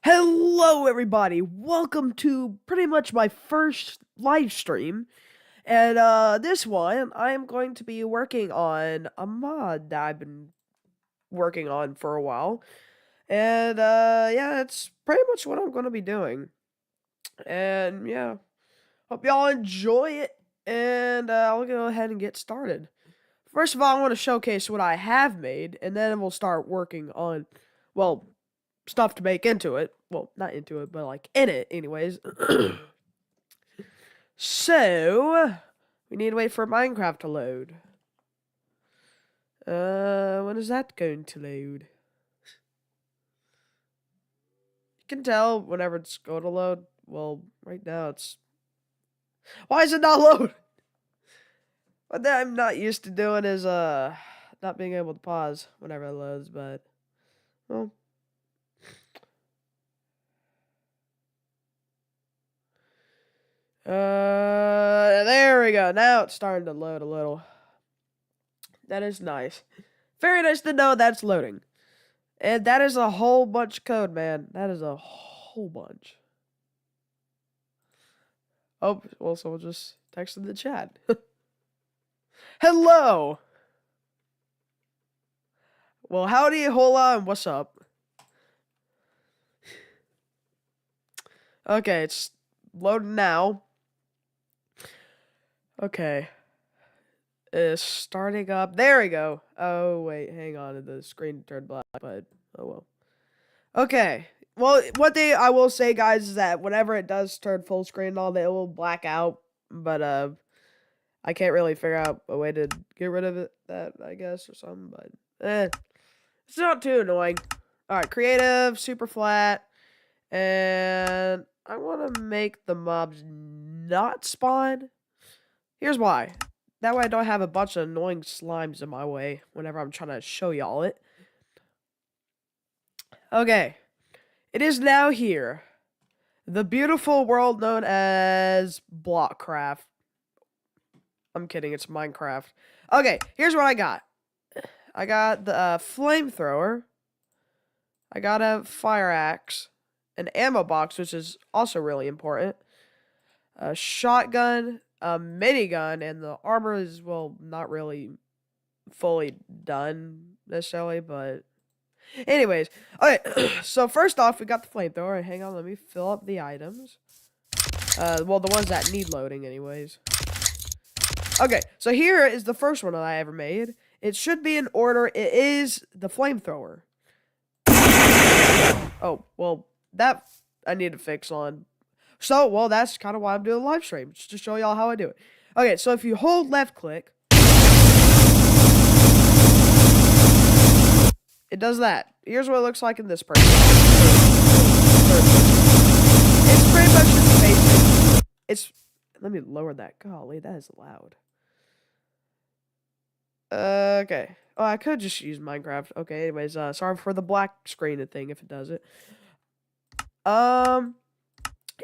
Hello everybody, welcome to pretty much my first live stream. And this one I am going to be working on a mod that I've been working on for a while. And yeah, it's pretty much what I'm going to be doing. And yeah, hope y'all enjoy it. And I'll go ahead and get started. First of all, I want to showcase what I have made, and then we'll start working on, well, stuff to make into it. Well, not into it, but like in it, anyways. So, we need to wait for Minecraft to load. When is that going to load? You can tell whenever it's going to load. Well, right now it's... Why is it not load? What I'm not used to doing is, not being able to pause whenever it loads, but... Well... There we go. Now it's starting to load a little. That is nice. Very nice to know that's loading. And that is a whole bunch of code, man. That is a whole bunch. Oh, well, someone just texted the chat. Hello! Well, howdy, hola, and what's up? Okay, it's loading now. Okay. It's starting up. There we go. Oh, wait, hang on. The screen turned black, but oh well. Okay. Well, one thing I will say, guys, is that whenever it does turn full screen and all that, it will black out. But, I can't really figure out a way to get rid of it, I guess, or something. But, it's not too annoying. Alright, creative, super flat. And I want to make the mobs not spawn. Here's why. That way I don't have a bunch of annoying slimes in my way whenever I'm trying to show y'all it. Okay. It is now here. The beautiful world known as Blockcraft. I'm kidding, it's Minecraft. Okay, here's what I got. I got the flamethrower. I got a fire axe. An ammo box, which is also really important. A shotgun, a minigun, and the armor is, well, not really fully done necessarily, but anyways. Okay, so first off, we got the flamethrower. Hang on, let me fill up the items. Well, the ones that need loading anyways. Okay, so here is the first one that I ever made. It should be in order. It is the flamethrower. Oh, well, that I need to fix on. So, well, that's kind of why I'm doing a live stream, just to show y'all how I do it. Okay, so if you hold left click, it does that. Here's what it looks like in this person. It's pretty much just basic. It's, let me lower that. Golly, that is loud. Okay. Oh, I could just use Minecraft. Okay, anyways, sorry for the black screen thing if it does it.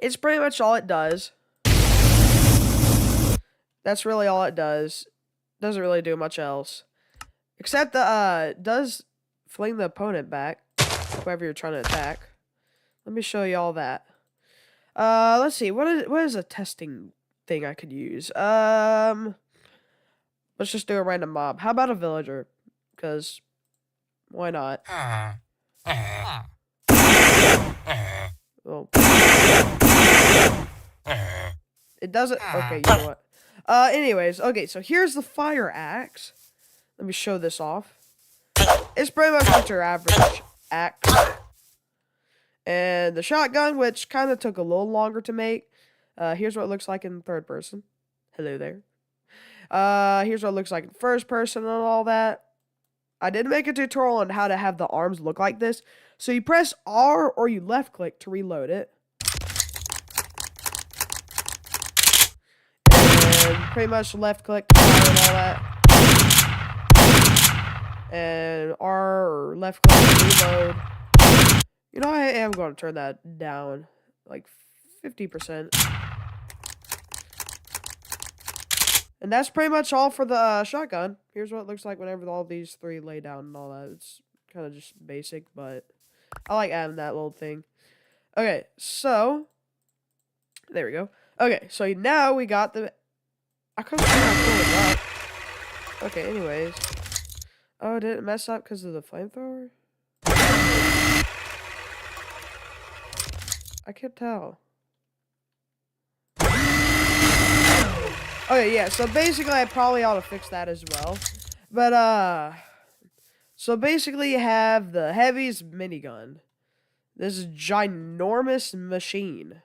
It's pretty much all it does. That's really all it does. Doesn't really do much else. Except the, does fling the opponent back. Whoever you're trying to attack. Let me show you all that. Let's see. What is a testing thing I could use? Let's just do a random mob. How about a villager? Because, why not? Well, it doesn't. Okay, you know what? Anyways, okay, so here's the fire axe. Let me show this off. It's pretty much just your average axe. And the shotgun, which kind of took a little longer to make. Here's what it looks like in third person. Hello there. Here's what it looks like in first person and all that. I did make a tutorial on how to have the arms look like this. So you press R or you left click to reload it. And pretty much left click and all that. And R or left click to reload. You know, I am going to turn that down like 50%. And that's pretty much all for the shotgun. Here's what it looks like whenever all these three lay down and all that. It's kind of just basic, but I like adding that little thing. Okay, so there we go. Okay, so now we got the. I couldn't pull it up. Okay, anyways. Oh, did it mess up because of the flamethrower? I can't tell. Okay, yeah, so basically I probably ought to fix that as well. But, so basically you have the heaviest minigun. This ginormous machine.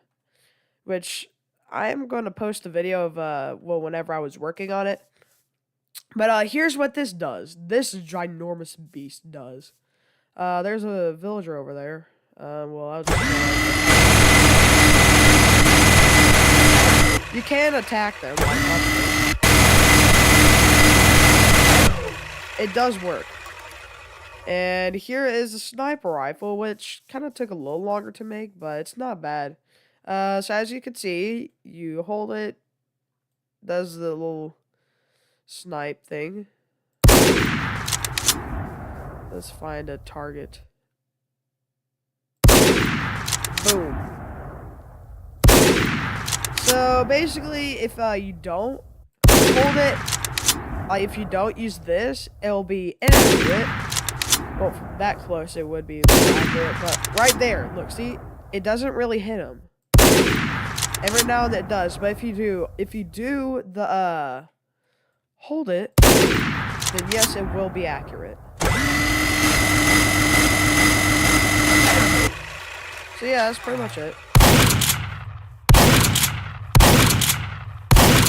Which I am going to post a video of, well, whenever I was working on it. But, here's what this does. This ginormous beast does. There's a villager over there. Well, I was just you can attack them. It does work. And here is a sniper rifle, which kind of took a little longer to make, but it's not bad. So as you can see, you hold it, does the little snipe thing. Let's find a target. Boom. So basically, if you don't hold it, if you don't use this, it'll be inaccurate. Well, from that close, it would be accurate, but right there, look, see, it doesn't really hit him. Every now and then it does, but if you do the hold it, then yes, it will be accurate. So yeah, that's pretty much it.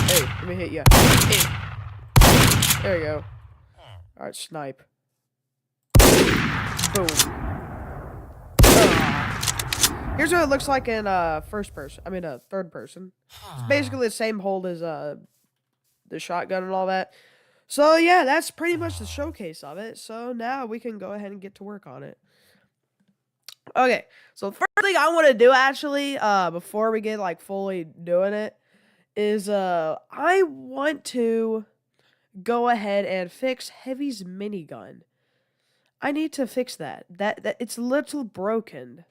Hey, let me hit you. Hey. There you go. Alright, snipe. Boom. Here's what it looks like in third person. It's basically the same hold as the shotgun and all that. So yeah, that's pretty much the showcase of it. So now we can go ahead and get to work on it. Okay, so the first thing I want to do actually, before we get like fully doing it, is I want to go ahead and fix Heavy's minigun. I need to fix that. That it's a little broken.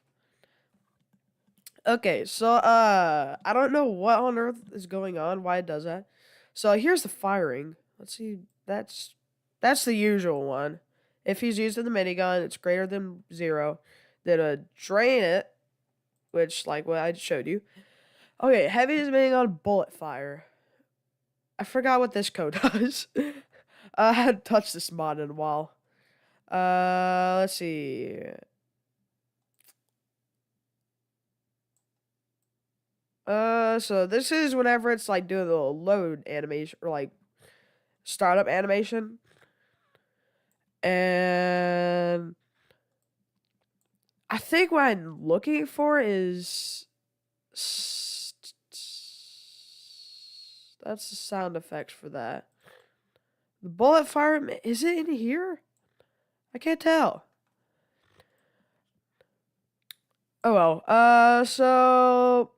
Okay, so I don't know what on earth is going on, why it does that. So here's the firing. Let's see, that's the usual one. If he's using the minigun, it's greater than 0. Then drain it, which like what I showed you. Okay, Heavy is minigun bullet fire. I forgot what this code does. I hadn't touched this mod in a while. Let's see. So this is whenever it's like doing the load animation or like startup animation. And I think what I'm looking for is that's the sound effects for that. The bullet fire, is it in here? I can't tell. Oh well. So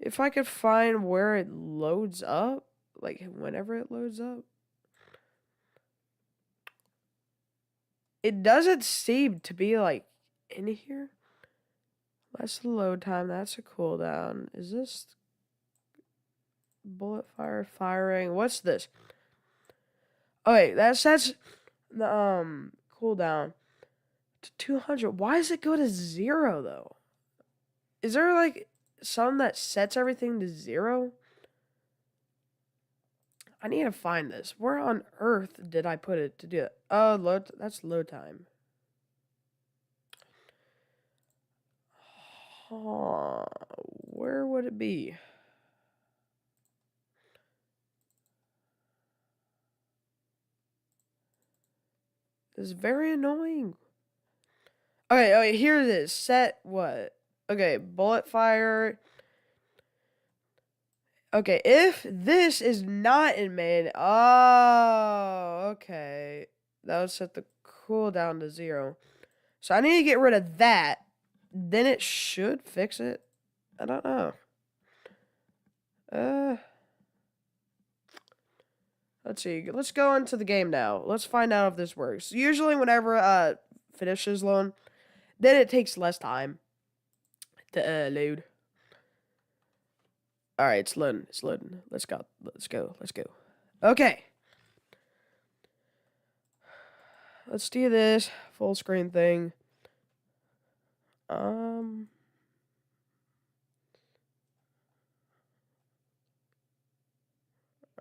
if I could find where it loads up, like whenever it loads up, it doesn't seem to be like in here. That's the load time. That's a cooldown. Is this bullet fire firing? What's this? Oh wait, that's the cooldown to 200. Why does it go to 0 though? Is there like something that sets everything to 0? I need to find this. Where on earth did I put it to do it? Oh, load. That's load time. Where would it be? This is very annoying. Okay, here it is. Set what? Okay, bullet fire. Okay, if this is not in main, oh, okay. That would set the cooldown to 0. So I need to get rid of that. Then it should fix it. I don't know. Let's see. Let's go into the game now. Let's find out if this works. Usually whenever finishes loan, then it takes less time. to load. All right, it's loading. It's loading. Let's go. Let's go. Let's go. Okay. Let's do this full screen thing. All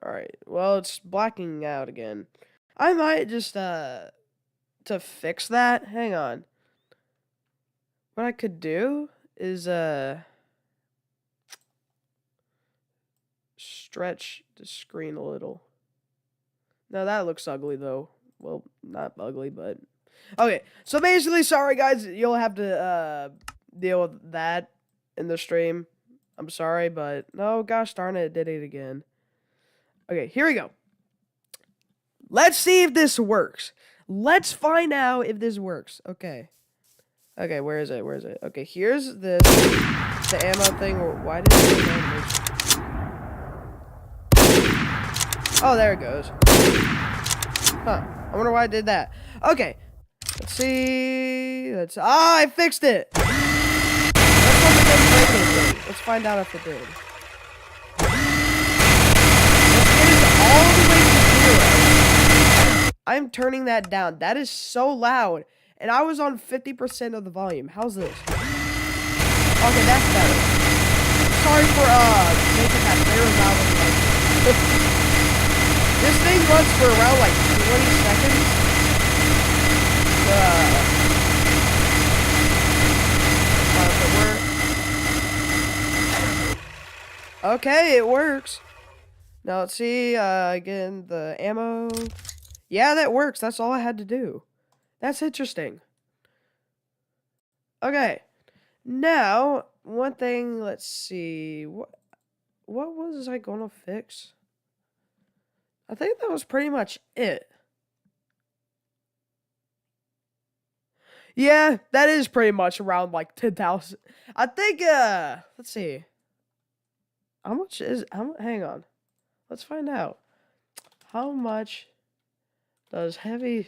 right. Well, it's blacking out again. I might just to fix that. Hang on. What I could do is stretch the screen a little. Now that looks ugly though. Well, not ugly, but okay. So basically, sorry guys, you'll have to deal with that in the stream. I'm sorry, but no, gosh darn it, did it again. Okay, here we go. Let's see if this works. Let's find out if this works. Okay. Okay, where is it? Where is it? Okay, here's the ammo thing. Why did it do animation? Oh, there it goes. Huh. I wonder why I did that. Okay. Let's see. I fixed it. Let's hope it doesn't break anything. Let's find out if it did. It is all the way to 0. I'm turning that down. That is so loud. And I was on 50% of the volume. How's this? Okay, that's better. Sorry for making that very loud and loud. This thing runs for around like 20 seconds. Okay, it works. Now let's see, again, the ammo. Yeah, that works. That's all I had to do. That's interesting. Okay. Now, one thing, let's see. What was I gonna fix? I think that was pretty much it. Yeah, that is pretty much around like 10,000. I think, let's see. How much is, hang on. Let's find out. How much does heavy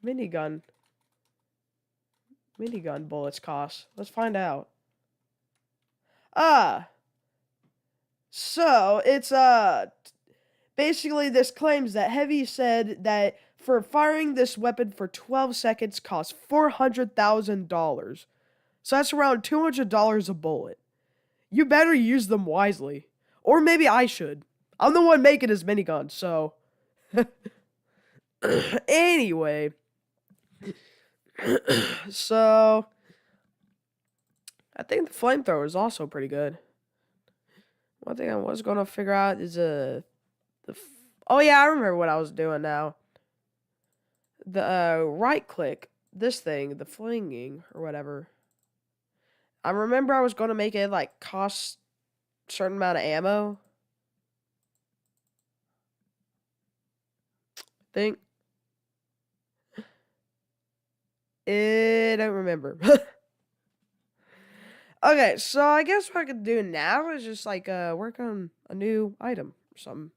minigun bullets cost? Let's find out. So it's, basically this claims that Heavy said that for firing this weapon for 12 seconds costs $400,000. So that's around $200 a bullet. You better use them wisely. Or maybe I should. I'm the one making his minigun, so. Anyway. So. I think the flamethrower is also pretty good. One thing I was going to figure out is oh yeah, I remember what I was doing now. The right click, this thing, the flinging or whatever. I remember I was going to make it like cost a certain amount of ammo. I think. I don't remember. Okay, so I guess what I could do now is just like work on a new item or something.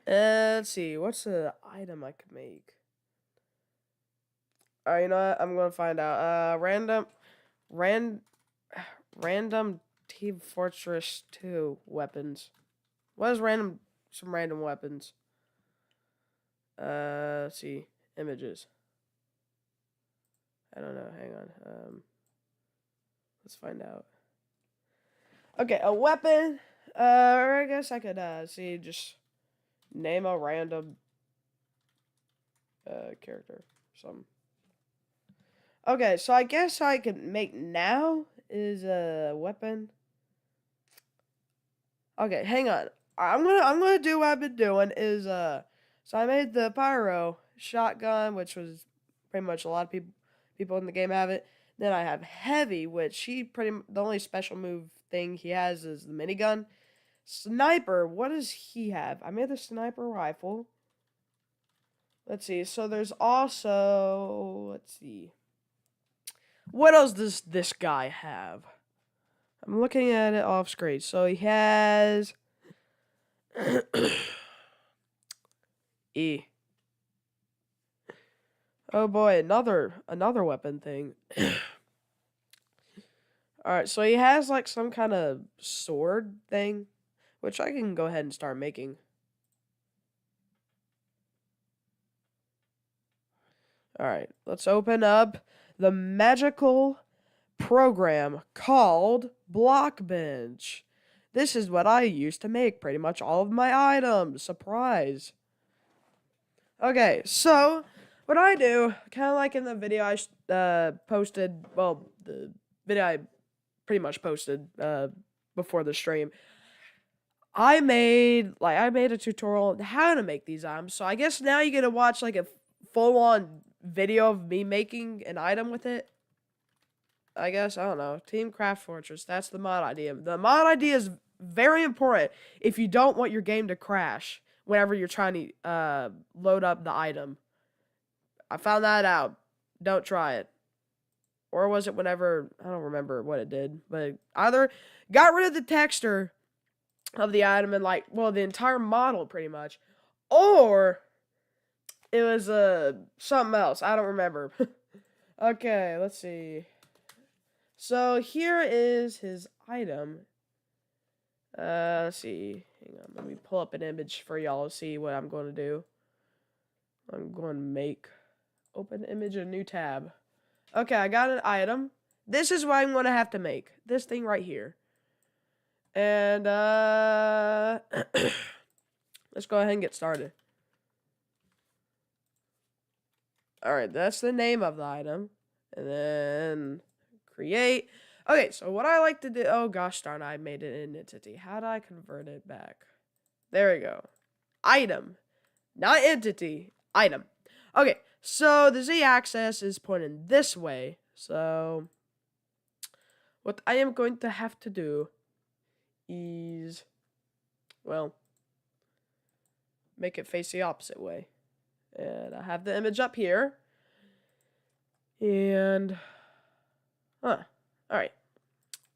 Let's see, what's the item I could make? Alright, you know what? I'm gonna find out. Random Team Fortress 2 weapons. What is some random weapons? Let's see. Images. I don't know, hang on. Let's find out. Okay, a weapon. Or I guess I could, see, just name a random, character. Something. Okay, so I guess I could make now is a weapon. Okay, hang on. I'm gonna do what I've been doing is, so I made the pyro shotgun, which was pretty much a lot of people in the game have it. Then I have Heavy, which the only special move thing he has is the minigun. Sniper, what does he have? I made the sniper rifle. Let's see. So there's also, let's see. What else does this guy have? I'm looking at it off screen. So he has E. Oh boy, another weapon thing. Alright, so he has like some kind of sword thing, which I can go ahead and start making. Alright, let's open up the magical program called Blockbench. This is what I use to make pretty much all of my items. Surprise. Okay, so what I do, kind of like in the video I posted, well, the video I pretty much posted before the stream, I made a tutorial on how to make these items. So I guess now you get to watch like a full-on video of me making an item with it. I guess, I don't know. Team Craftress, that's the mod idea. The mod idea is very important if you don't want your game to crash whenever you're trying to load up the item. I found that out. Don't try it. Or was it whenever, I don't remember what it did, but either got rid of the texture of the item and like, well, the entire model pretty much, or it was something else. I don't remember. Okay, let's see. So here is his item. Let's see. Hang on, let me pull up an image for y'all to see what I'm going to do. I'm going to make open image, a new tab. Okay, I got an item. This is what I'm going to have to make. This thing right here. And let's go ahead and get started. Alright, that's the name of the item. And then create. Okay, so what I like to do, oh gosh darn, I made it an entity. How do I convert it back? There we go. Item. Not entity. Item. Okay, so the z-axis is pointing this way. So what I am going to have to do is, well, make it face the opposite way. And I have the image up here. And, alright.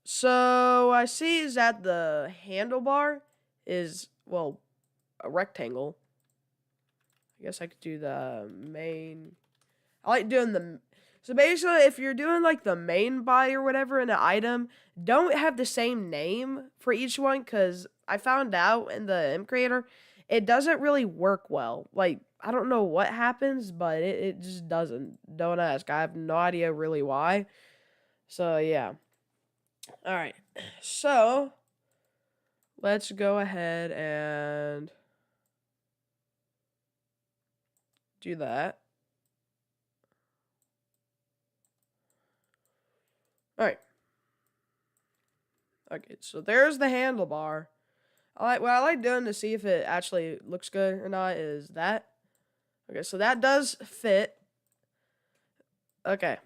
So, I see is that the handlebar is, well, a rectangle. I guess I could do the main. I like doing the. So, basically, if you're doing, like, the main body or whatever in an item, don't have the same name for each one, because I found out in the M Creator, it doesn't really work well. Like, I don't know what happens, but it just doesn't. Don't ask. I have no idea really why. So, yeah. Alright. So, let's go ahead and do that. Alright. Okay, so there's the handlebar. What I like doing to see if it actually looks good or not is that. Okay, so that does fit. Okay.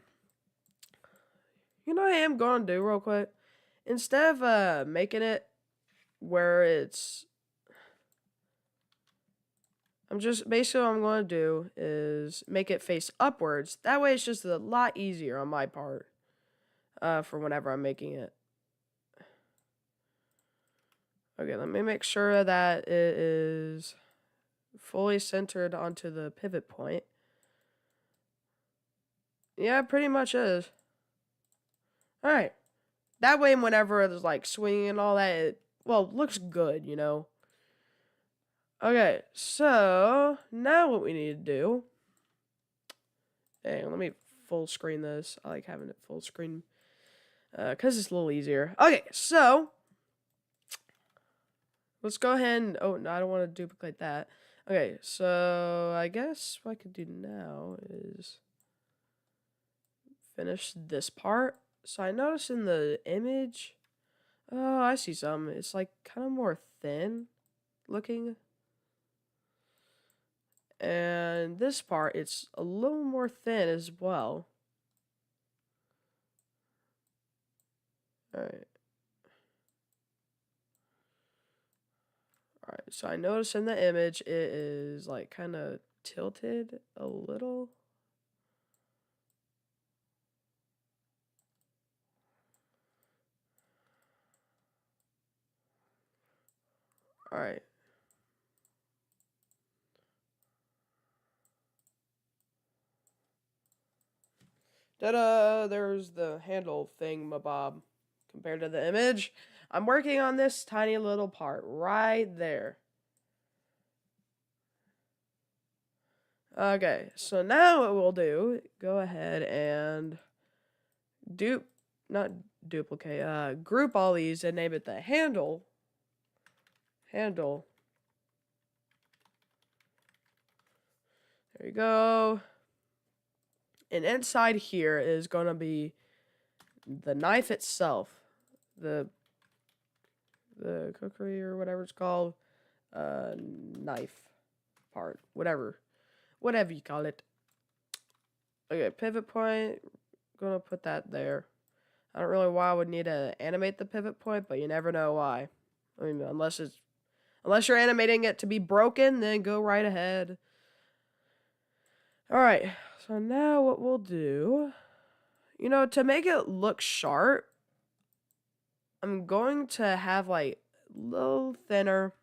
You know what I am going to do real quick? Instead of making it where it's... basically what I'm going to do is make it face upwards. That way it's just a lot easier on my part for whenever I'm making it. Okay, let me make sure that it is fully centered onto the pivot point. Yeah, it pretty much is. Alright. That way, whenever it's like swinging and all that, it, well, looks good, you know? Okay, so now what we need to do. Hey, let me full screen this. I like having it full screen because it's a little easier. Okay, so let's go ahead and, oh, no, I don't want to duplicate that. Okay, so I guess what I could do now is finish this part. So I noticed in the image, oh, I see some. It's like kind of more thin looking. And this part, it's a little more thin as well. Alright. Alright, so I noticed in the image it is like kind of tilted a little. Alright. Ta-da! There's the handle thing, mabob. compared to the image. I'm working on this tiny little part right there. Okay, so now what we'll do, go ahead and group all these and name it the handle. Handle. There you go. And inside here is going to be the knife itself. The cookery or whatever it's called. Knife part. Whatever you call it. Okay, pivot point. Gonna put that there. I don't really know why I would need to animate the pivot point, but you never know why. I mean, unless you're animating it to be broken, then go right ahead. Alright, so now what we'll do, to make it look sharp, I'm going to have like a little thinner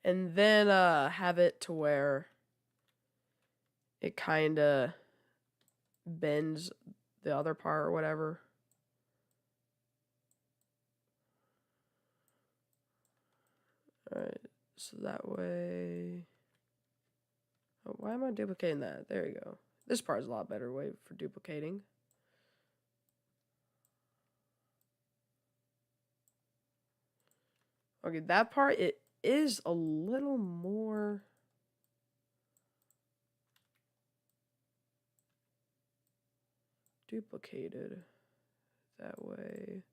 and then have it to where it kind of bends the other part or whatever. Alright, so that way... Oh, why am I duplicating that? There you go. This part is a lot better way for duplicating. Okay, that part, it is a little more... duplicated that way.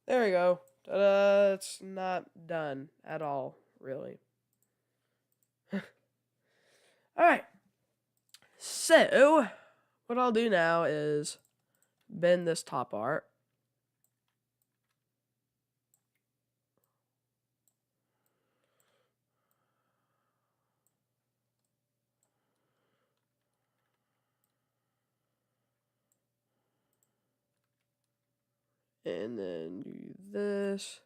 There we go. Ta-da! It's not done at all, really. Alright. So, what I'll do now is bend this top part. And then do this.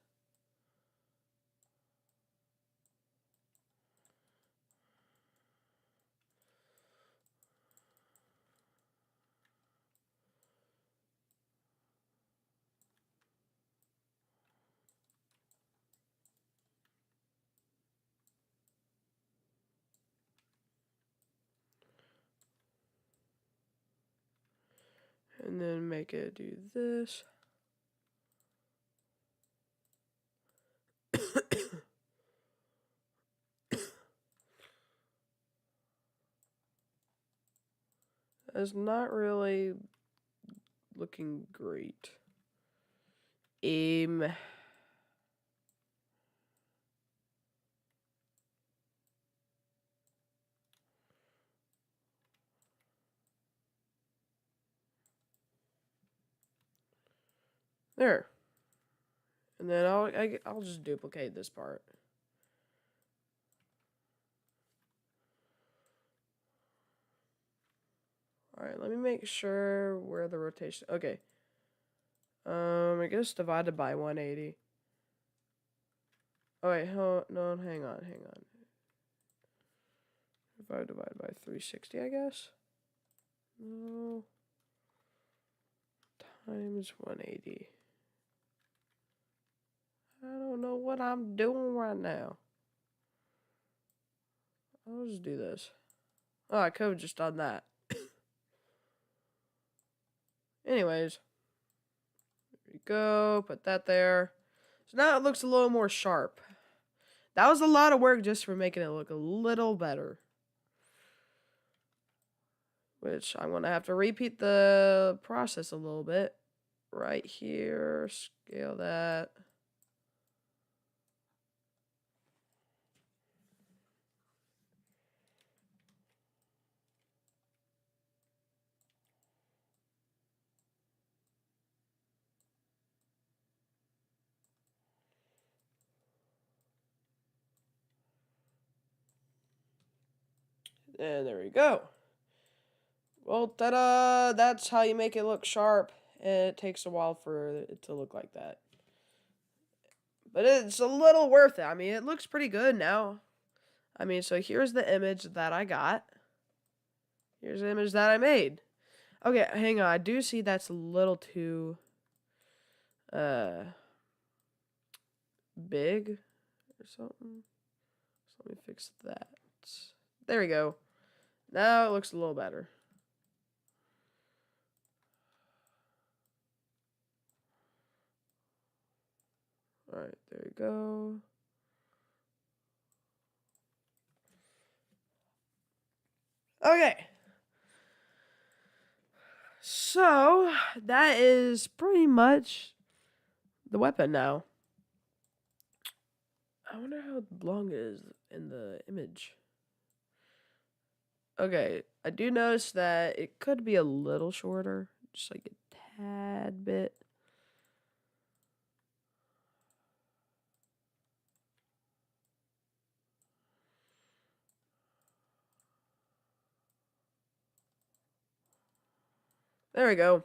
And then make it do this. That's not really looking great. There. And then I'll just duplicate this part. Alright, let me make sure where the rotation... Okay. I guess divided by 180. Oh wait, no, hang on. If I divide by 360, I guess? No. Times 180. I don't know what I'm doing right now. I'll just do this. Oh, I could have just done that. Anyways. There we go. Put that there. So now it looks a little more sharp. That was a lot of work just for making it look a little better. Which I'm going to have to repeat the process a little bit. Right here. Scale that. And there we go. Well, ta-da! That's how you make it look sharp. And it takes a while for it to look like that. But it's a little worth it. I mean, it looks pretty good now. I mean, so here's the image that I got. Here's the image that I made. Okay, hang on. I do see that's a little too big or something. So let me fix that. There we go. Now it looks a little better. Alright, there you go. Okay. So, that is pretty much the weapon now. I wonder how long it is in the image. Okay, I do notice that it could be a little shorter. Just like a tad bit. There we go.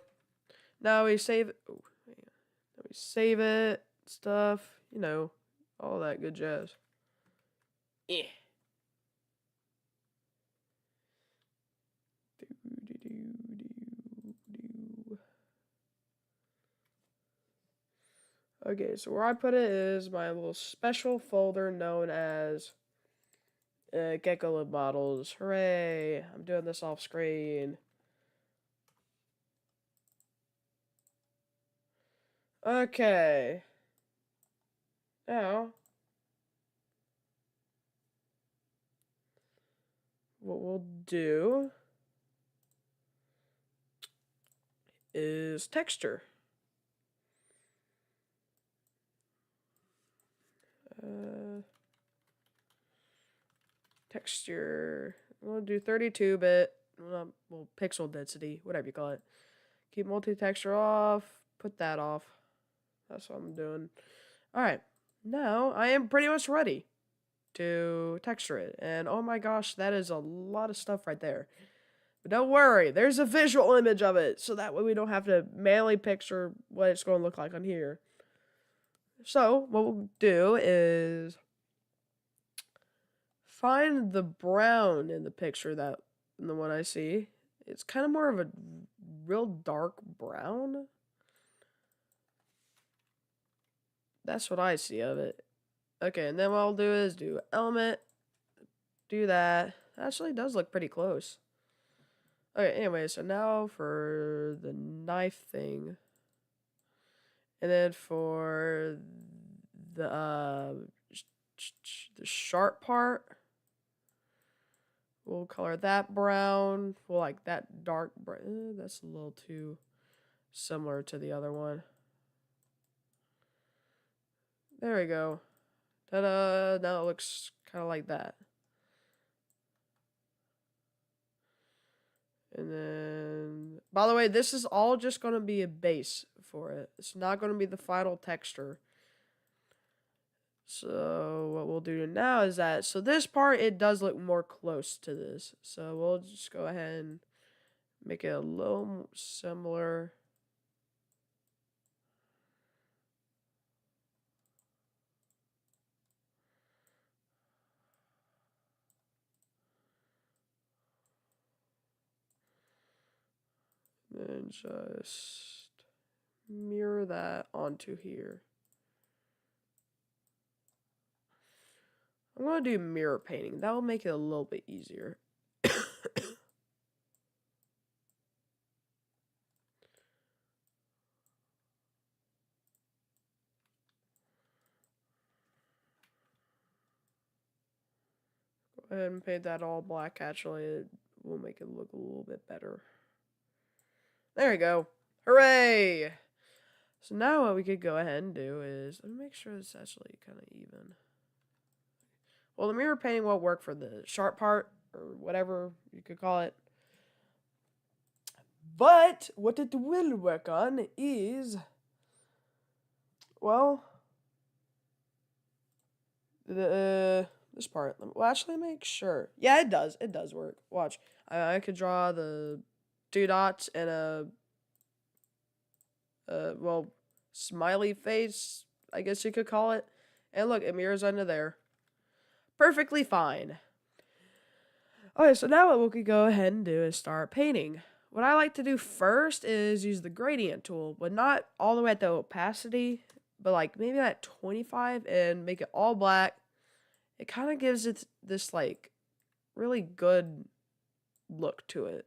Now we save it. Oh, hang on. Now we save it. Stuff. You know, all that good jazz. Yeah. Okay, so where I put it is my little special folder known as Gecko Lib Models. Hooray! I'm doing this off screen. Okay. Now, what we'll do is texture. Texture. We'll do 32-bit. Well, pixel density, whatever you call it. Keep multi-texture off. Put that off. That's what I'm doing. Alright. Now, I am pretty much ready to texture it. And oh my gosh, that is a lot of stuff right there. But don't worry, there's a visual image of it. So that way we don't have to manually picture what it's going to look like on here. So, what we'll do is find the brown in the picture that in the one I see. It's kind of more of a real dark brown. That's what I see of it. Okay, and then what I'll do is do element, do that. Actually, it does look pretty close. Okay, anyway, so now for the knife thing. And then for the sharp part, we'll color that brown. We'll like that dark brown. That's a little too similar to the other one. There we go. Ta-da! Now it looks kind of like that. And then, by the way, this is all just going to be a base for it. It's not going to be the final texture. So what we'll do now is that, so this part, it does look more close to this. So we'll just go ahead and make it a little similar. Then just mirror that onto here. I'm going to do mirror painting. That will make it a little bit easier. Go ahead and paint that all black. Actually, it will make it look a little bit better. There we go. Hooray! So now what we could go ahead and do is, let me make sure it's actually kind of even. Well, the mirror painting won't work for the sharp part, or whatever you could call it. But what it will work on is, well, this part. Well, actually, make sure. Yeah, it does. It does work. Watch. I could draw the 2 dots and a, well, smiley face, I guess you could call it. And look, it mirrors under there. Perfectly fine. Okay, so now what we could go ahead and do is start painting. What I like to do first is use the gradient tool, but not all the way at the opacity, but like maybe at 25 and make it all black. It kind of gives it this like really good look to it.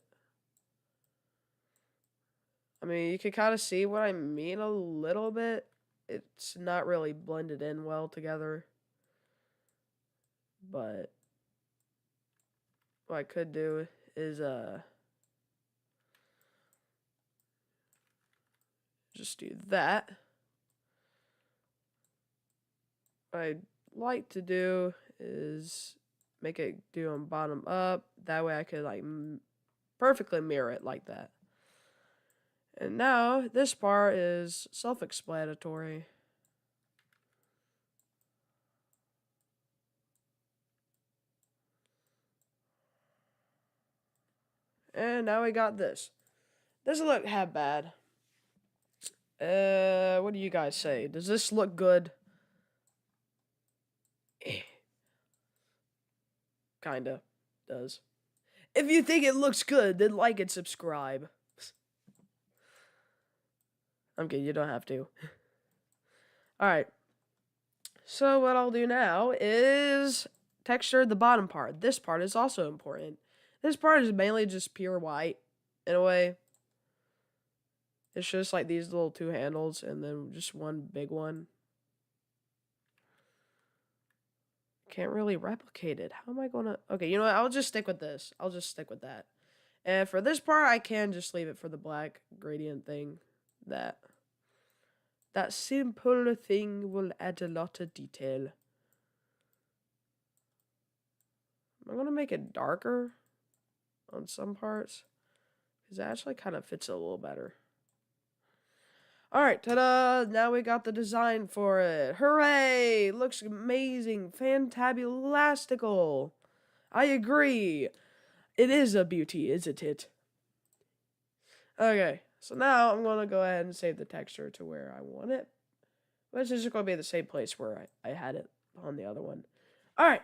I mean, you can kind of see what I mean a little bit. It's not really blended in well together. But what I could do is just do that. What I'd like to do is make it do on bottom up. That way I could like perfectly mirror it like that. And now this part is self-explanatory. And now we got this. Doesn't look half bad. What do you guys say? Does this look good? Kinda does. If you think it looks good, then like and subscribe. I'm kidding, you don't have to. Alright. So what I'll do now is texture the bottom part. This part is also important. This part is mainly just pure white, in a way. It's just like these little two handles and then just one big one. Can't really replicate it. How am I gonna... Okay, you know what? I'll just stick with this. I'll just stick with that. And for this part, I can just leave it for the black gradient thing. That simple thing will add a lot of detail. I'm gonna make it darker on some parts, because it actually kind of fits a little better. Alright, ta-da! Now we got the design for it. Hooray! Looks amazing. Fantabulastical. I agree. It is a beauty, isn't it? Okay, so now I'm going to go ahead and save the texture to where I want it. Which is going to be the same place where I had it on the other one. Alright.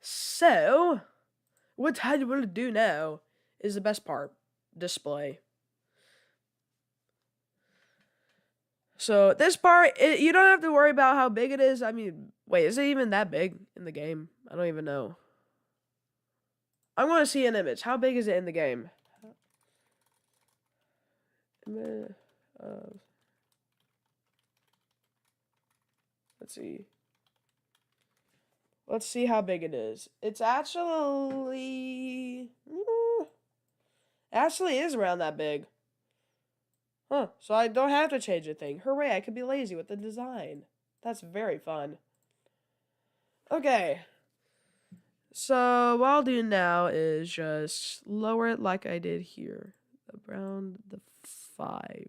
So, what I will do now is the best part. Display. So, this part, you don't have to worry about how big it is. I mean, wait, is it even that big in the game? I don't even know. I'm going to see an image. How big is it in the game? Let's see. Let's see how big it is. It's actually... actually is around that big. Huh, so I don't have to change a thing. Hooray, I could be lazy with the design. That's very fun. Okay. So, what I'll do now is just lower it like I did here. Around the 5.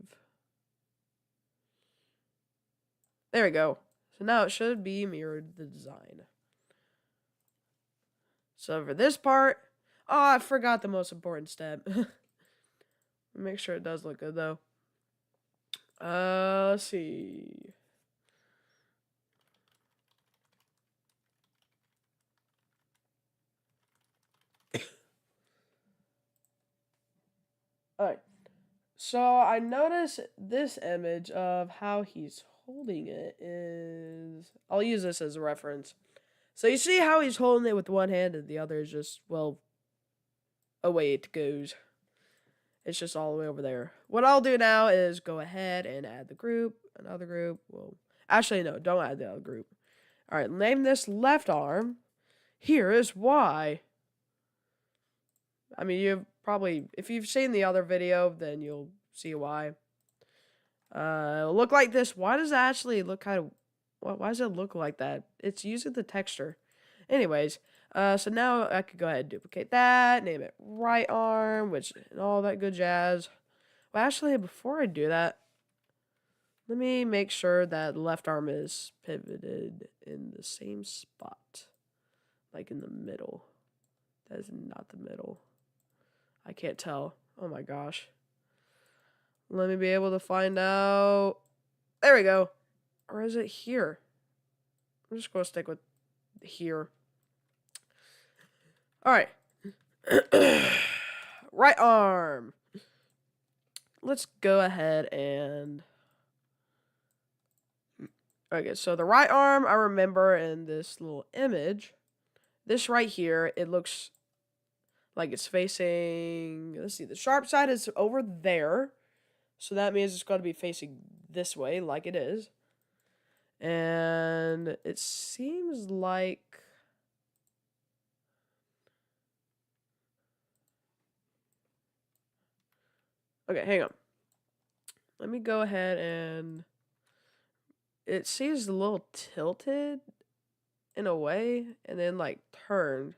There we go. So now it should be mirrored the design. So for this part... Oh, I forgot the most important step. Make sure it does look good, though. Let's see. Alright. So I noticed this image of how he's holding it is... I'll use this as a reference. So you see how he's holding it with one hand and the other is just, well, away it goes. It's just all the way over there. What I'll do now is go ahead and add the group, another group. Well, actually, no, don't add the other group. All right, name this left arm. Here is why. I mean, you've probably, if you've seen the other video, then you'll see why. It'll look like this. Why does it actually look kind of, why does it look like that? It's using the texture. Anyways, so now I could go ahead and duplicate that, name it right arm, and all that good jazz. Well, actually, before I do that, let me make sure that left arm is pivoted in the same spot, like in the middle. That is not the middle. I can't tell. Oh my gosh. Let me be able to find out. There we go. Or is it here? I'm just going to stick with here. All right. Right arm. Let's go ahead and... Okay, so the right arm, I remember in this little image. This right here, it looks like it's facing... Let's see, the sharp side is over there. So that means it's going to be facing this way, like it is. And it seems like... Okay, hang on. Let me go ahead and... It seems a little tilted in a way, and then like turned.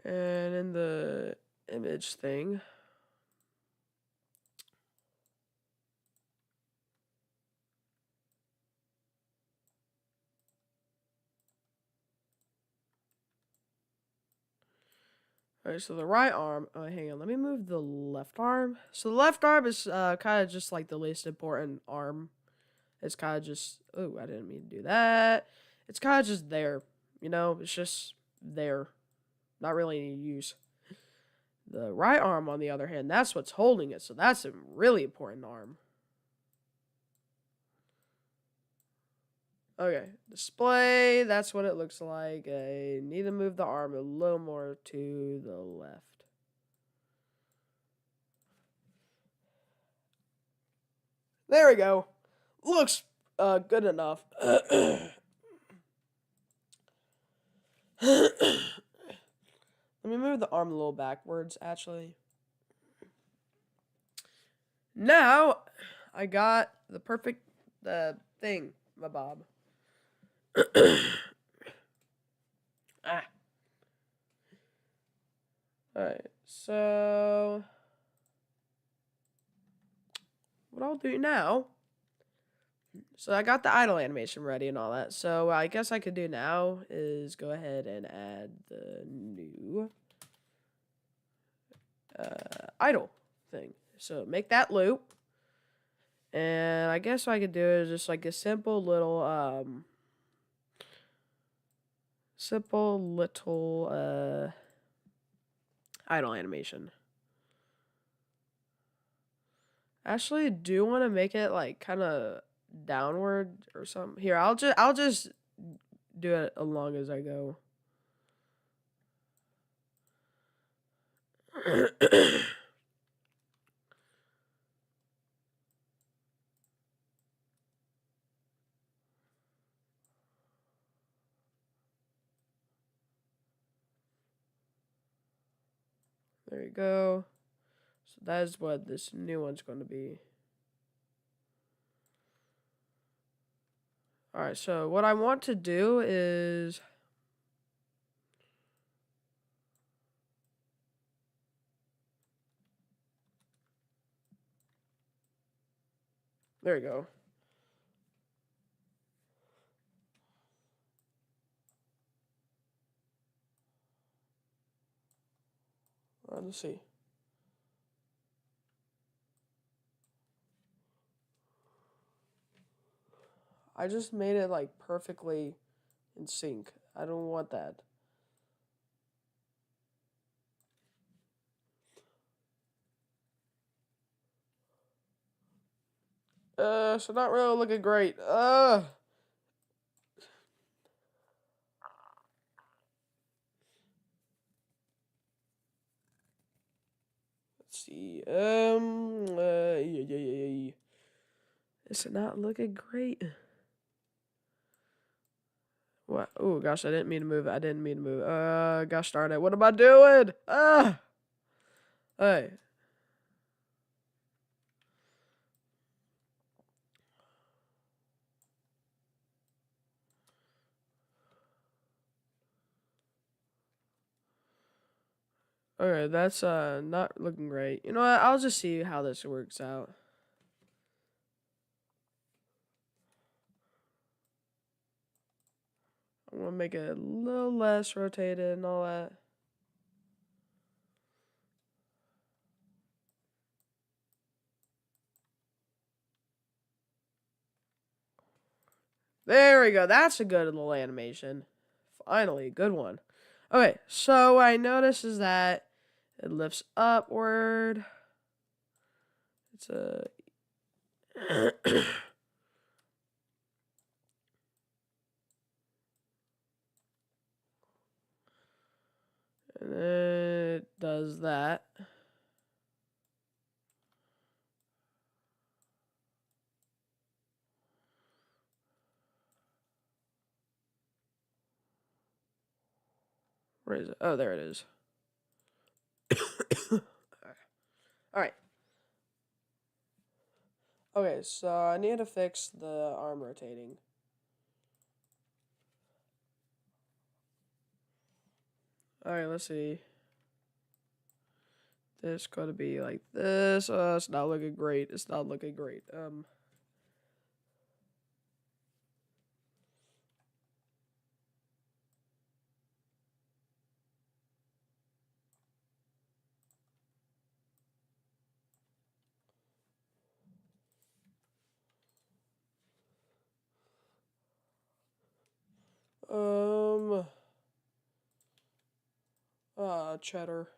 And in the image thing... Alright, so the right arm... Oh, hang on. Let me move the left arm. So the left arm is kind of just like the least important arm. It's kind of just... Oh, I didn't mean to do that. It's kind of just there. You know, it's just there. Not really any use. The right arm, on the other hand, that's what's holding it. So that's a really important arm. Okay, display, that's what it looks like. I need to move the arm a little more to the left. There we go. Looks good enough. Let me move the arm a little backwards, actually. Now, I got the perfect thing, my bob. Ah. Alright, so... What I'll do now... So I got the idle animation ready and all that. So what I guess I could do now is go ahead and add the new idle thing. So make that loop. And I guess what I could do is just like a simple little idle animation. Actually, do want to make it like kind of downward or something. Here, I'll just do it along as I go. There you go. So that is what this new one's going to be. Alright, so what I want to do is... There you go. Let's see. I just made it like perfectly in sync. I don't want that. So not really looking great. Let's see. Is it not looking great? What? Oh gosh, I didn't mean to move it. Gosh darn it. What am I doing? Hey. Okay, that's not looking great. You know what? I'll just see how this works out. We'll make it a little less rotated and all that. There we go. That's a good little animation. Finally, a good one. Okay, so what I notice is that it lifts upward. It's a... and then it does that. Where is it? Oh, there it is. Alright. Okay, so I need to fix the arm rotating. Alright, let's see. This got to be like this. Oh, it's not looking great. It's not looking great. Cheddar.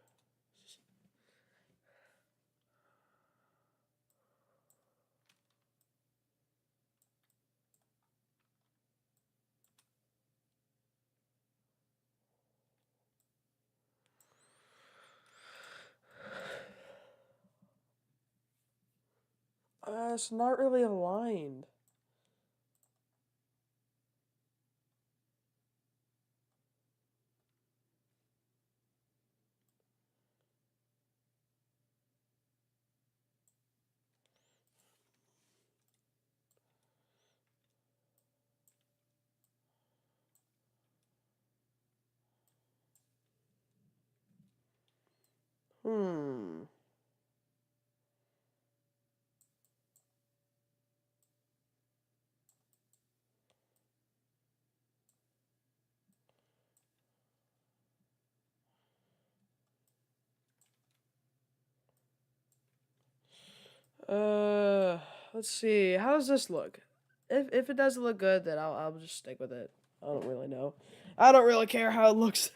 It's not really aligned. Hmm. Let's see. How does this look? If it doesn't look good, then I'll just stick with it. I don't really know. I don't really care how it looks.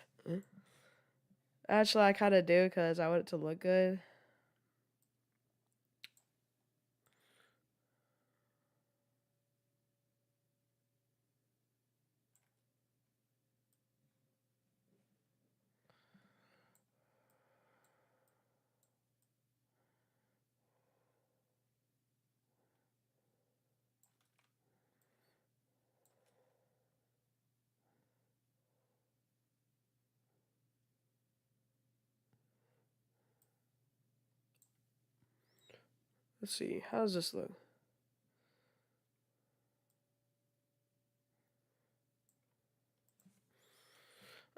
Actually, I kind of do because I want it to look good. Let's see. How does this look?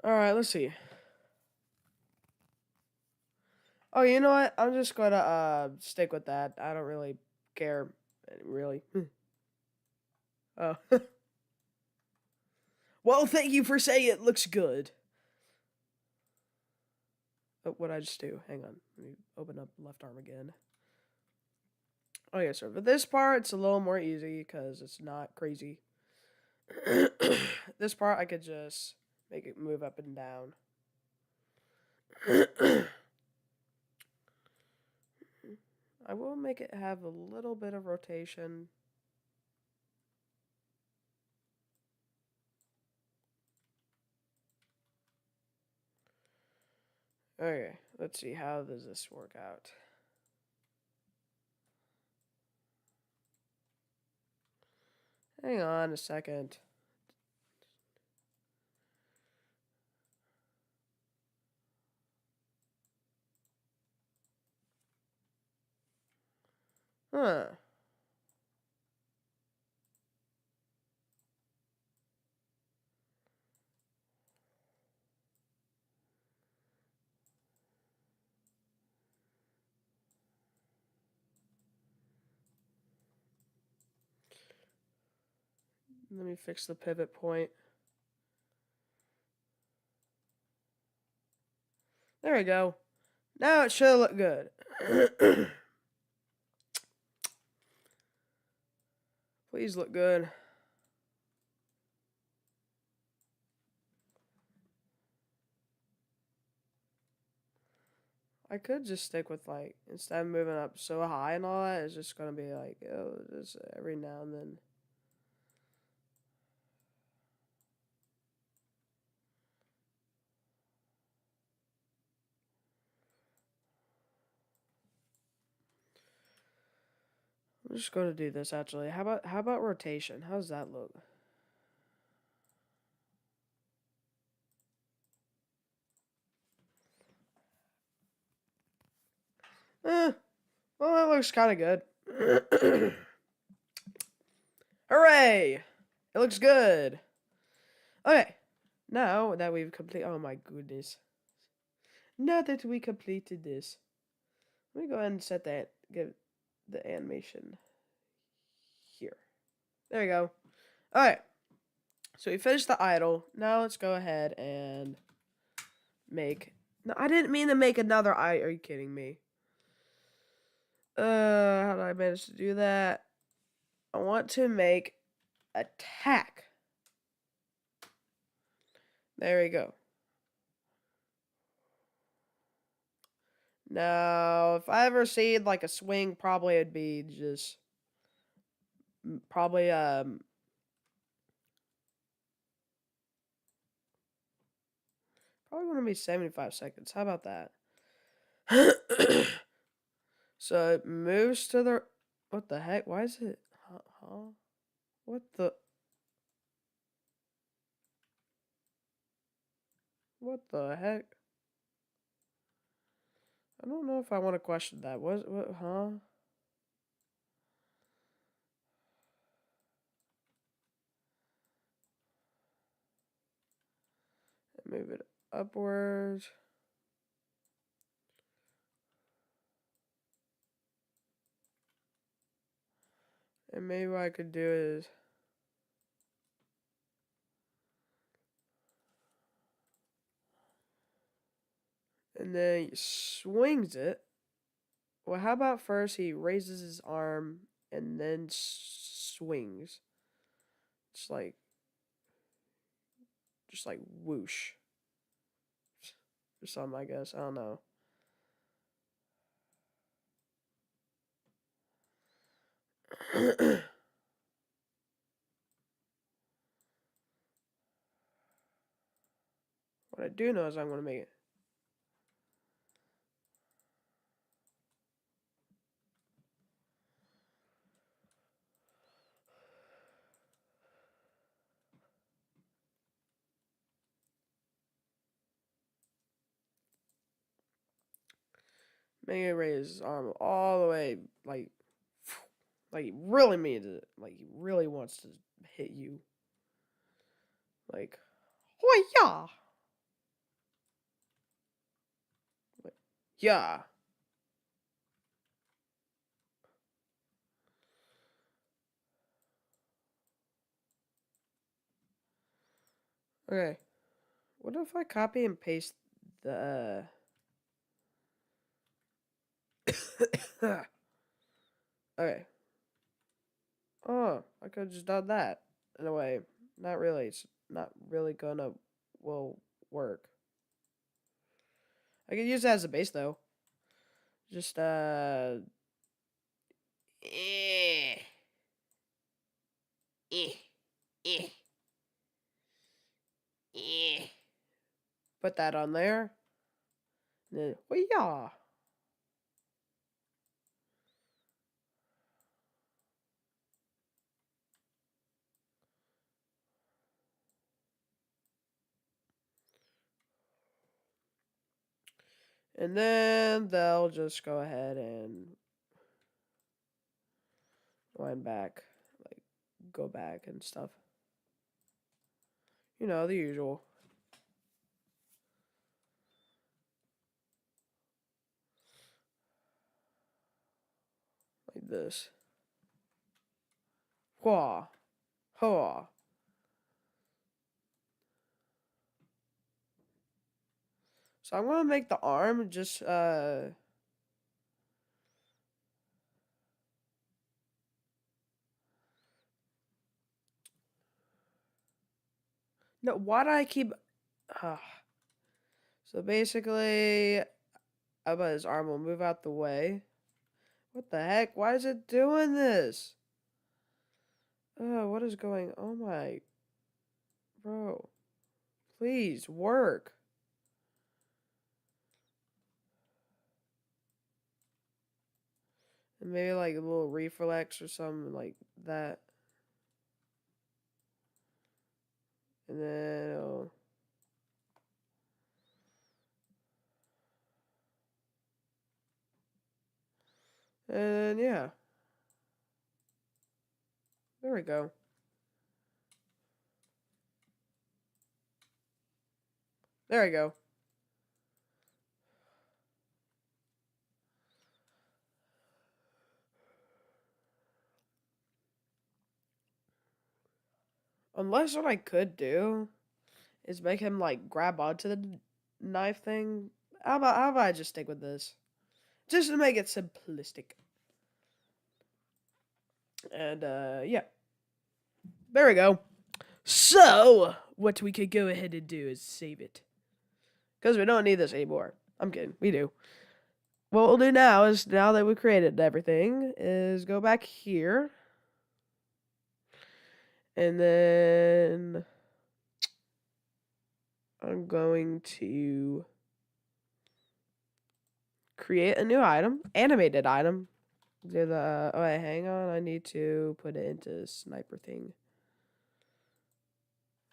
All right. Let's see. Oh, you know what? I'm just gonna stick with that. I don't really care, really. Oh. Well, thank you for saying it looks good. Oh, what'd I just do? Hang on. Let me open up left arm again. Okay, so for this part, it's a little more easy because it's not crazy. This part, I could just make it move up and down. I will make it have a little bit of rotation. Okay, let's see. How does this work out? Hang on a second. Huh. Let me fix the pivot point. There we go. Now it should look good. Please look good. I could just stick with, like, instead of moving up so high and all that, it's just gonna be like, oh, just every now and then. I'm just gonna do this actually. How about rotation? How does that look? Well, that looks kind of good. Hooray! It looks good. Okay, now that we've completed, oh my goodness. Now that we completed this, let me go ahead and set that, give the animation here. There we go. Alright, so we finished the idle. Now let's go ahead and make, no, I didn't mean to make another eye. Are you kidding me? How did I manage to do that? I want to make attack. There we go. Now, if I ever see like a swing, probably it'd be just probably gonna be 75 seconds. How about that? So it moves to the, what the heck? Why is it? Huh? What the? What the heck? I don't know if I want to question that. What? Huh? Move it upwards. And maybe what I could do is, and then he swings it. Well, how about first he raises his arm and then swings. It's like, just like whoosh. Or something, I guess. I don't know. What I do know is I'm going to make it. Make it raise his arm all the way, like he really means it. Like, he really wants to hit you. Like, oh yeah! Like, yeah. Okay. What if I copy and paste the, okay. Oh, I could have just done that. In a way. Not really. It's not really gonna, will work. I could use that as a base, though. Just, eh. Put that on there. And then, well, yeah. And then they'll just go ahead and wind back, like go back and stuff. You know, the usual. Like this. Hua. Hua. So I'm gonna make the arm just no, why do I keep so basically I bet his arm will move out the way. What the heck? Why is it doing this? Oh, what is going oh my bro. Please work. And maybe like a little reflex or something like that. And then and yeah. There we go. There we go. Unless what I could do is make him like grab onto the knife thing. How about I just stick with this? Just to make it simplistic. And yeah. There we go. So what we could go ahead and do is save it. Because we don't need this anymore. I'm kidding. We do. What we'll do now is, now that we created everything, is go back here. And then I'm going to create a new item, animated item. Do the oh wait, hang on, I need to put it into sniper thing.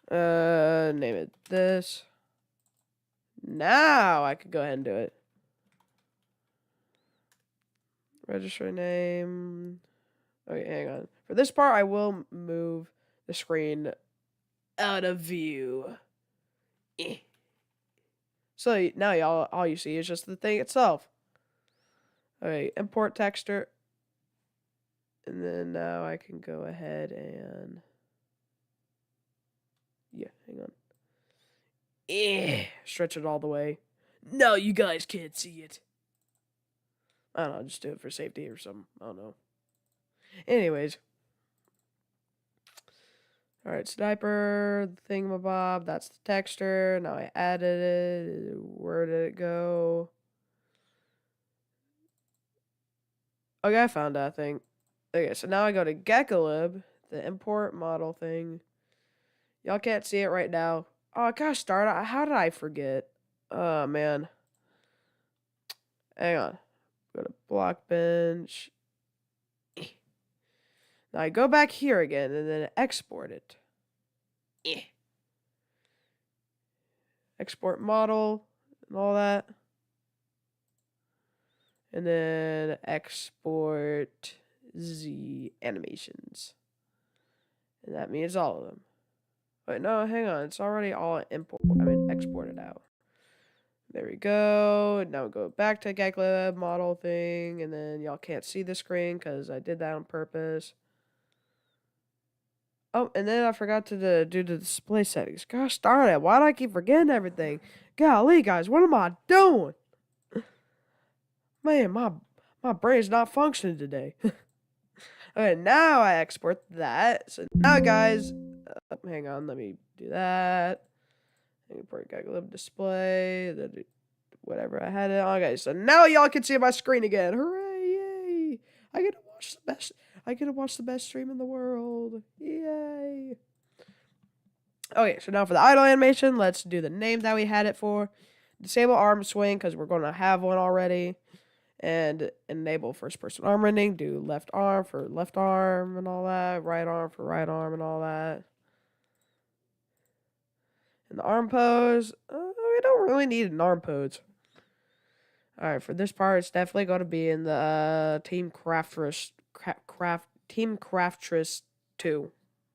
Name it this. Now I could go ahead and do it. Register name. Okay, hang on. For this part, I will move the screen out of view. So now y'all, all you see is just the thing itself. Okay, import texture. And then now I can go ahead and yeah, hang on. Stretch it all the way. No, you guys can't see it. I don't know, just do it for safety or something. I don't know. Anyways. Alright, sniper, thingamabob, that's the texture. Now I added it. Where did it go? Okay, I found that thing. Okay, so now I go to Gekolib, the import model thing. Y'all can't see it right now. Oh, gosh darn it. How did I forget? Oh, man. Hang on. Go to block bench. Now I go back here again and then export it. Export model and all that. And then export Z animations. And that means all of them. Wait, no, hang on. It's already all exported out. There we go. Now we go back to Gekolib model thing. And then y'all can't see the screen because I did that on purpose. Oh, and then I forgot to do the display settings. Gosh darn it. Why do I keep forgetting everything? Golly, guys, what am I doing? Man, my brain's not functioning today. Okay, now I export that. So now, guys, hang on, let me do that. Import Gekolib display, whatever I had it on. Okay, so now y'all can see my screen again. Hooray! Yay! I get to watch the best. I get to watch the best stream in the world. Yay! Okay, so now for the idle animation, let's do the name that we had it for. Disable arm swing because we're going to have one already. And enable first person arm rendering. Do left arm for left arm and all that. Right arm for right arm and all that. And the arm pose, we don't really need an arm pose. Alright, for this part, it's definitely going to be in the Team Craftress, Team Craftress 2.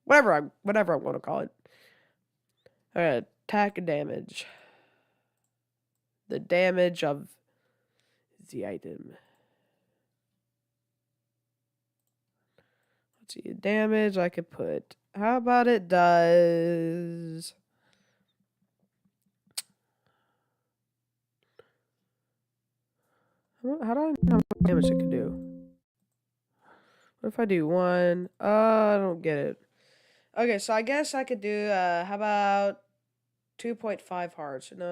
Whatever I'm going to call it. Alright, attack and damage. The damage of the item. Let's see, damage I could put. How about it does How do I know how much damage it can do? What if I do 1? I don't get it. Okay, so I guess I could do, how about 2.5 hearts? No,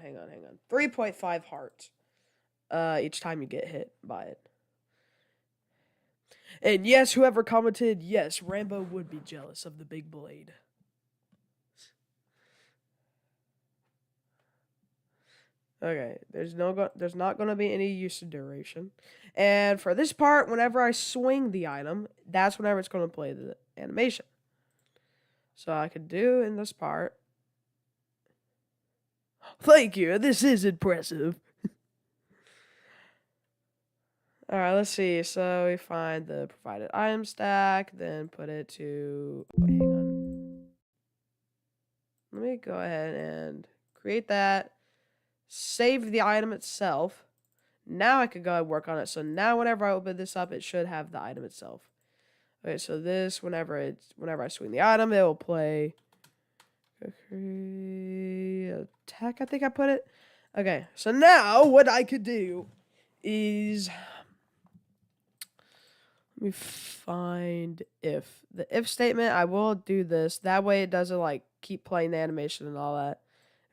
hang on. 3.5 hearts. Each time you get hit by it. And yes, whoever commented, yes, Rambo would be jealous of the big blade. Okay, there's not going to be any use of duration. And for this part, whenever I swing the item, that's whenever it's going to play the animation. So I could do in this part. Thank you, this is impressive. Alright, let's see. So we find the provided item stack, then put it to... Wait, hang on. Let me go ahead and create that. Save the item itself. Now I could go and work on it. So now whenever I open this up, it should have the item itself. Okay, so this, whenever I swing the item, it will play attack, I think I put it. Okay, so now what I could do is, let me find if. The if statement, I will do this. That way it doesn't like keep playing the animation and all that.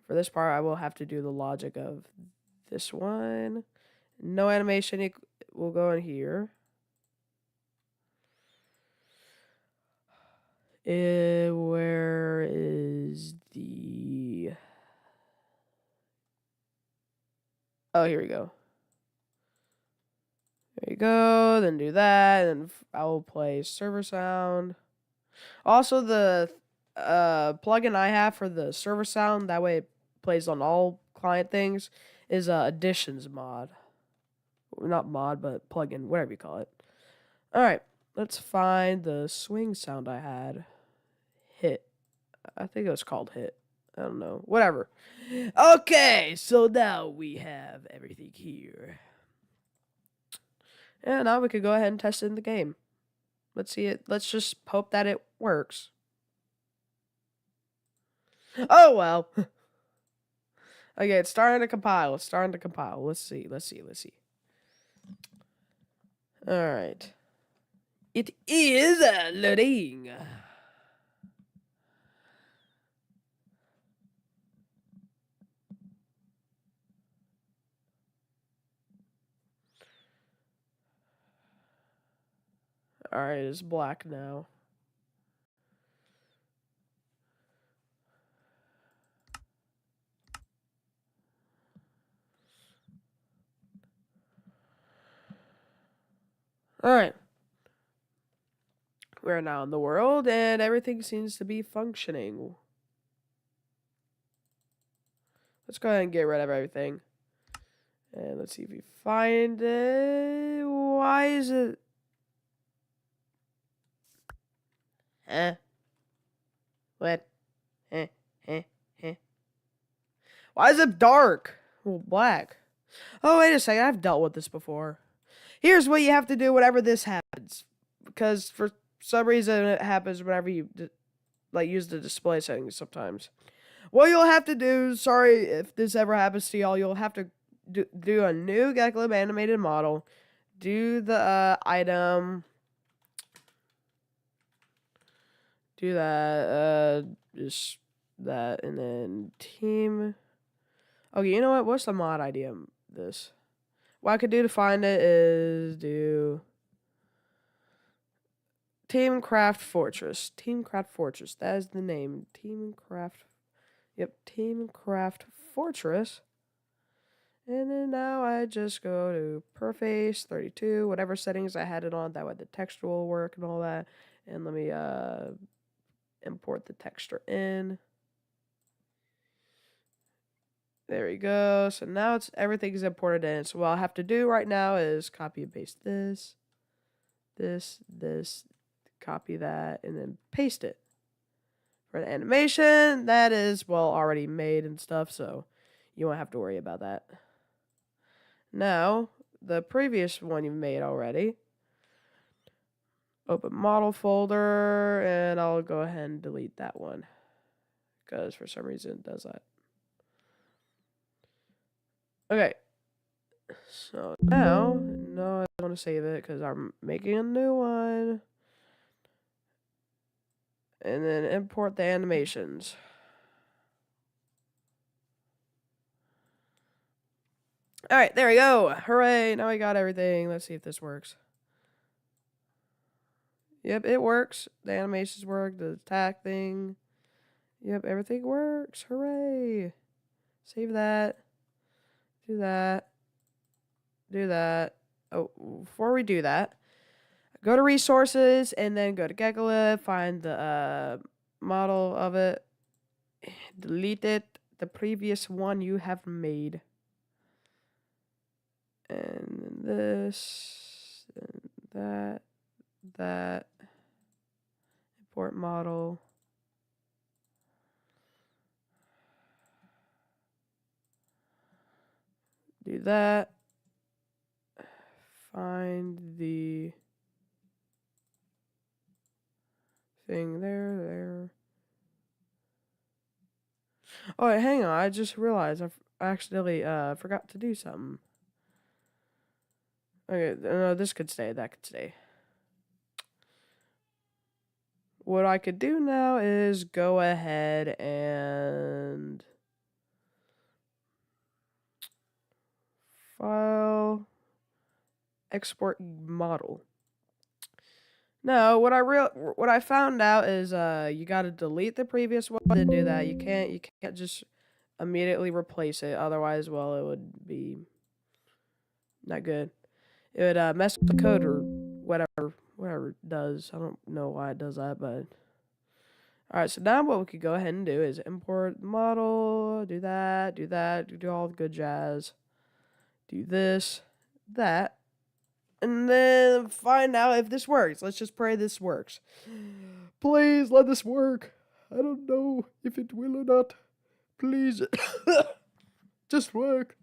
For this part, I will have to do the logic of this one. No animation will go in here. Where is the... Oh, here we go. There you go. Then do that, and I will play server sound. Also, the plugin I have for the server sound, that way it plays on all client things, is additions mod. Not mod, but plugin, whatever you call it. All right, let's find the swing sound I had. Hit. I think it was called hit. I don't know. Whatever. Okay, so now we have everything here. And now we could go ahead and test it in the game. Let's see it. Let's just hope that it works. Oh, well. Okay, it's starting to compile. Let's see. All right. It is loading. All right, it's black now. All right. We're now in the world, and everything seems to be functioning. Let's go ahead and get rid of everything. And let's see if we find it. Why is it... What? Why is it dark? Well, black. Oh, wait a second. I've dealt with this before. Here's what you have to do whenever this happens. Because for some reason it happens whenever you use the display settings sometimes. What you'll have to do, sorry if this ever happens to y'all, you'll have to do a new Geklib animated model. Do the item. Do that. Just that. And then team. Okay, you know what? What's the mod ID of this? What I could do to find it is do Team Craft Fortress. Team Craft Fortress. That is the name. Team Craft. Yep, Team Craft Fortress. And then now I just go to Perface 32, whatever settings I had it on. That way the texture will work and all that. And let me import the texture in. There we go. So now everything's imported in. So what I'll have to do right now is copy and paste this, copy that, and then paste it. For the animation, that is, well, already made and stuff, so you won't have to worry about that. Now, the previous one you made already. Open model folder, and I'll go ahead and delete that one. Because for some reason it does that. Okay. So now, no, I don't want to save it because I'm making a new one. And then import the animations. Alright, there we go. Hooray, now I got everything. Let's see if this works. Yep, it works. The animations work, the attack thing. Yep, everything works. Hooray. Save that. Do that. Do that. Oh, before we do that, go to resources and then go to Geckolive, find the model of it, delete it, the previous one you have made. And this, and that, import model. Do that. Find the thing there. Oh, wait, hang on. I just realized I accidentally forgot to do something. Okay, no, this could stay. That could stay. What I could do now is go ahead and file, export model. No, what I found out is you got to delete the previous one. Didn't do that. You can't just immediately replace it. Otherwise, well, it would be not good. It would mess with the code or whatever it does. I don't know why it does that, but alright, so now what we could go ahead and do is import the model, do all the good jazz. Do this, that, and then find out if this works. Let's just pray this works. Please let this work. I don't know if it will or not. Please, just work.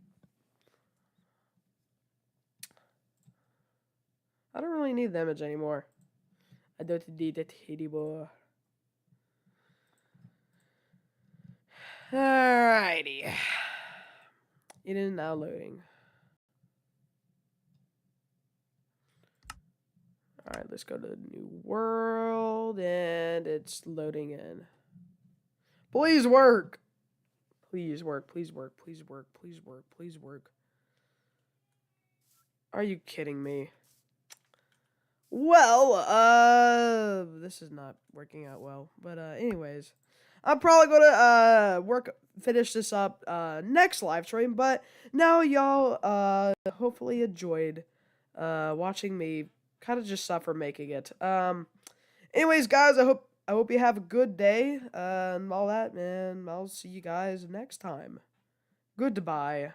I don't really need the image anymore. I don't need it anymore. Alrighty. It is now loading. Alright, let's go to the new world, and it's loading in. Please work! Please work, please work, please work, please work, please work. Are you kidding me? Well, this is not working out well. But, anyways, I'm probably gonna, finish this up, next live stream. But now y'all, hopefully enjoyed, watching me kind of just suffer making it. Anyways, guys, I hope you have a good day, and all that, man. I'll see you guys next time. Goodbye.